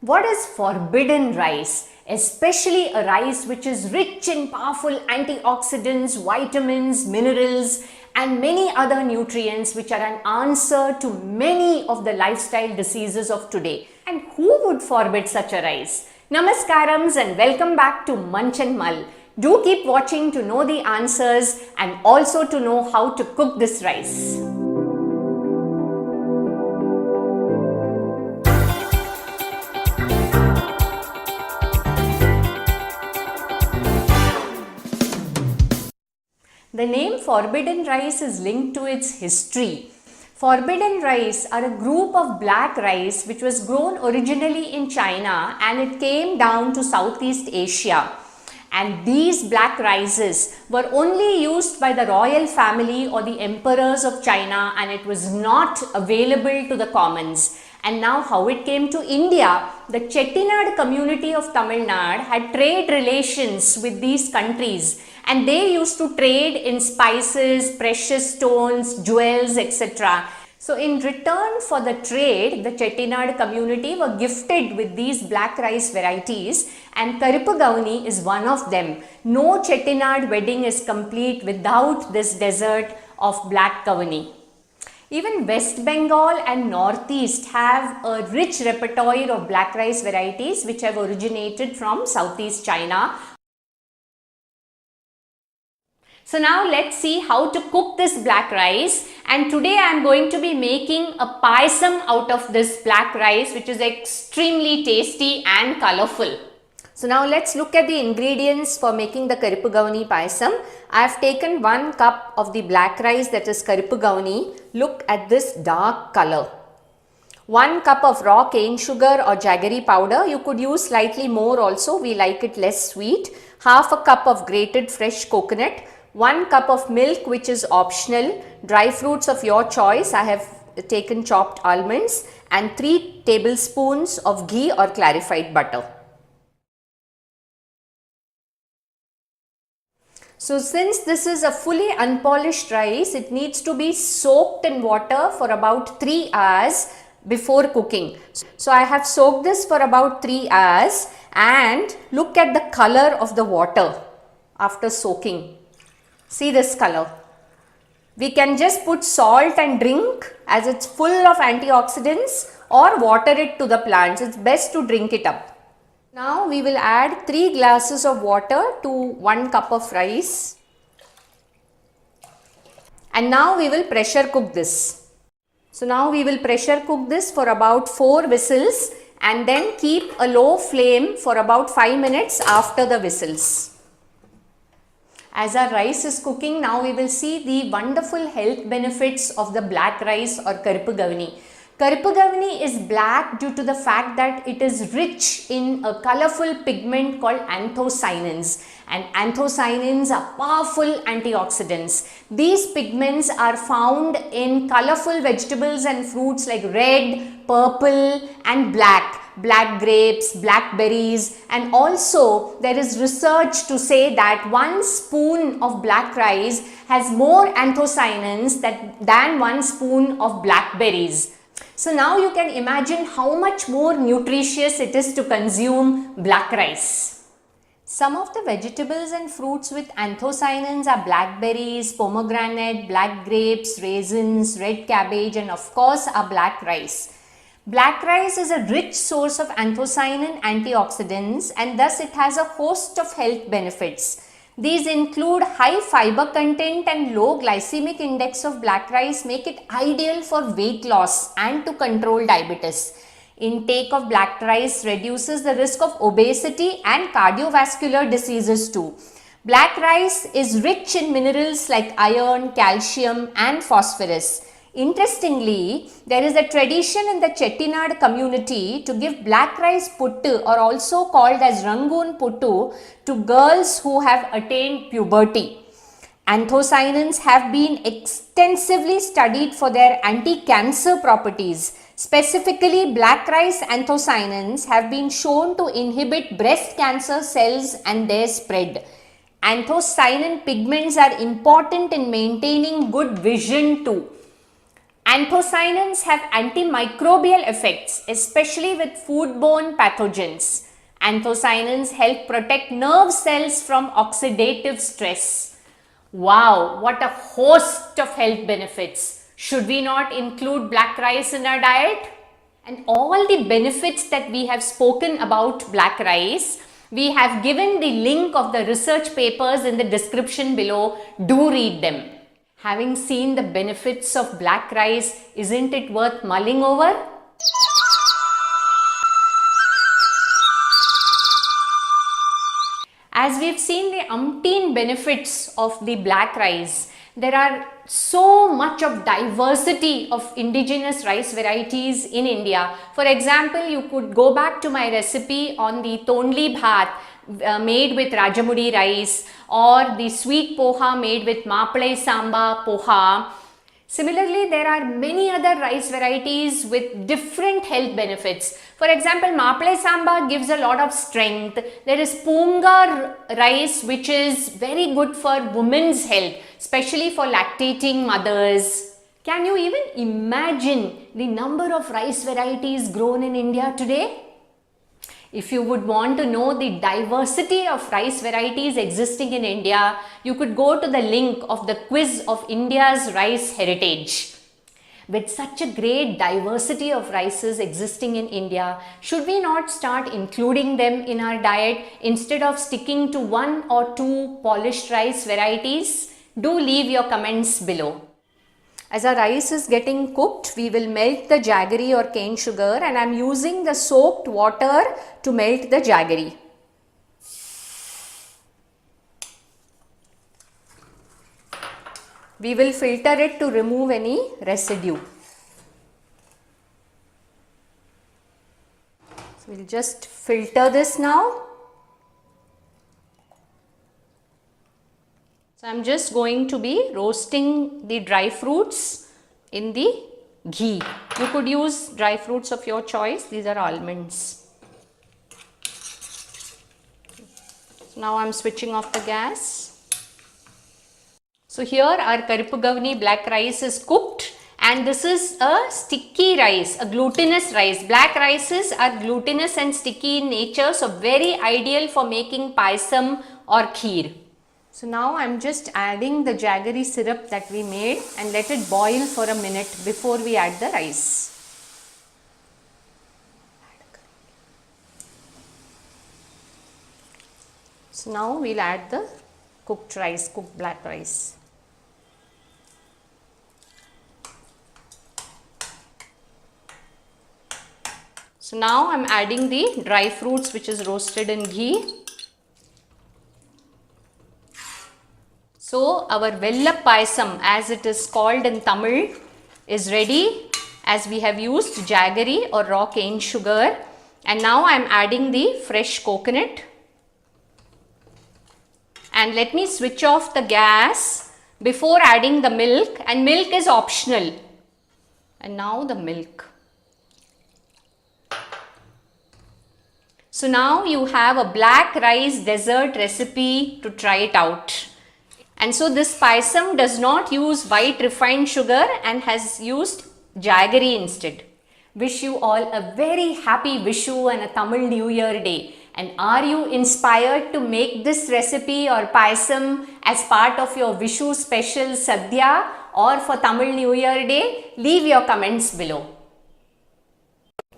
What is forbidden rice? Especially a rice which is rich in powerful antioxidants, vitamins, minerals, and many other nutrients which are an answer to many of the lifestyle diseases of today. And who would forbid such a rice? Namaskarams and welcome back to Munch and Mull. Do keep watching to know the answers and also to know how to cook this rice. The name forbidden rice is linked to its history. Forbidden rice are a group of black rice which was grown originally in China and it came down to Southeast Asia. And these black rices were only used by the royal family or the emperors of China, and it was not available to the commons. And now how it came to India, the Chettinad community of Tamil Nadu had trade relations with these countries, and they used to trade in spices, precious stones, jewels, etc. So in return for the trade, the Chettinad community were gifted with these black rice varieties, and Karippu Gavani is one of them. No Chettinad wedding is complete without this dessert of black Gavani. Even West Bengal and Northeast have a rich repertoire of black rice varieties which have originated from Southeast China. So now let's see how to cook this black rice, and today I am going to be making a payasam out of this black rice which is extremely tasty and colorful. So now let's look at the ingredients for making the Karippu Gavani payasam. I have taken 1 cup of the black rice, that is Karippu Gavani. Look at this dark color. 1 cup of raw cane sugar or jaggery powder. You could use slightly more also, we like it less sweet. Half a cup of grated fresh coconut. 1 cup of milk which is optional, dry fruits of your choice. I have taken chopped almonds, and 3 tablespoons of ghee or clarified butter. So since this is a fully unpolished rice, it needs to be soaked in water for about 3 hours before cooking. So I have soaked this for about 3 hours, and look at the color of the water after soaking. See this color. We can just put salt and drink as it's full of antioxidants, or water it to the plants. It's best to drink it up. Now we will add 3 glasses of water to 1 cup of rice. And now we will pressure cook this. So now we will pressure cook this for about 4 whistles and then keep a low flame for about 5 minutes after the whistles. As our rice is cooking, now we will see the wonderful health benefits of the black rice or Karippu Gavani. Karippu Gavani is black due to the fact that it is rich in a colorful pigment called anthocyanins, and anthocyanins are powerful antioxidants. These pigments are found in colorful vegetables and fruits like red, purple and black grapes, blackberries, and also there is research to say that 1 spoon of black rice has more anthocyanins than 1 spoon of blackberries. So now you can imagine how much more nutritious it is to consume black rice. Some of the vegetables and fruits with anthocyanins are blackberries, pomegranate, black grapes, raisins, red cabbage, and of course our black rice. Black rice is a rich source of anthocyanin antioxidants, and thus it has a host of health benefits. These include high fiber content and low glycemic index of black rice make it ideal for weight loss and to control diabetes. Intake of black rice reduces the risk of obesity and cardiovascular diseases too. Black rice is rich in minerals like iron, calcium and phosphorus. Interestingly, there is a tradition in the Chettinad community to give black rice puttu, or also called as Rangoon puttu, to girls who have attained puberty. Anthocyanins have been extensively studied for their anti-cancer properties. Specifically, black rice anthocyanins have been shown to inhibit breast cancer cells and their spread. Anthocyanin pigments are important in maintaining good vision too. Anthocyanins have antimicrobial effects, especially with foodborne pathogens. Anthocyanins help protect nerve cells from oxidative stress. Wow, what a host of health benefits. Should we not include black rice in our diet? And all the benefits that we have spoken about black rice, we have given the link of the research papers in the description below. Do read them. Having seen the benefits of black rice, isn't it worth mulling over? As we've seen the umpteen benefits of the black rice, there are so much of diversity of indigenous rice varieties in India. For example, you could go back to my recipe on the Tondli Bhat made with Rajamudi rice, or the sweet poha made with Maple Samba poha. Similarly, there are many other rice varieties with different health benefits. For example, Maple Samba gives a lot of strength. There is Poonga rice, which is very good for women's health, especially for lactating mothers. Can you even imagine the number of rice varieties grown in India today? If you would want to know the diversity of rice varieties existing in India, you could go to the link of the quiz of India's rice heritage. With such a great diversity of rices existing in India, should we not start including them in our diet instead of sticking to one or two polished rice varieties? Do leave your comments below. As our rice is getting cooked, we will melt the jaggery or cane sugar, and I am using the soaked water to melt the jaggery. We will filter it to remove any residue. So we will just filter this now. So I am just going to be roasting the dry fruits in the ghee. You could use dry fruits of your choice. These are almonds. So now I am switching off the gas. So here our Karippu Gavni black rice is cooked, and this is a sticky rice, a glutinous rice. Black rices are glutinous and sticky in nature, so very ideal for making payasam or kheer. So now I am just adding the jaggery syrup that we made and let it boil for a minute before we add the rice. So now we will add the cooked rice, cooked black rice. So now I am adding the dry fruits which is roasted in ghee. So our Vella Payasam, as it is called in Tamil, is ready, as we have used jaggery or raw cane sugar, and now I am adding the fresh coconut. And let me switch off the gas before adding the milk, and milk is optional. And now the milk. So now you have a black rice dessert recipe to try it out. And so this payasam does not use white refined sugar and has used jaggery instead. Wish you all a very happy Vishu and a Tamil New Year day. And are you inspired to make this recipe or payasam as part of your Vishu special Sadhya or for Tamil New Year day? Leave your comments below.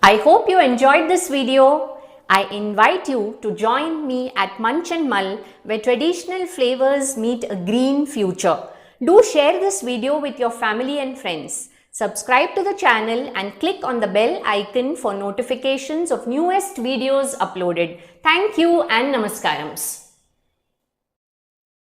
I hope you enjoyed this video. I invite you to join me at Munch and Mull, where traditional flavors meet a green future. Do share this video with your family and friends. Subscribe to the channel and click on the bell icon for notifications of newest videos uploaded. Thank you and Namaskarams.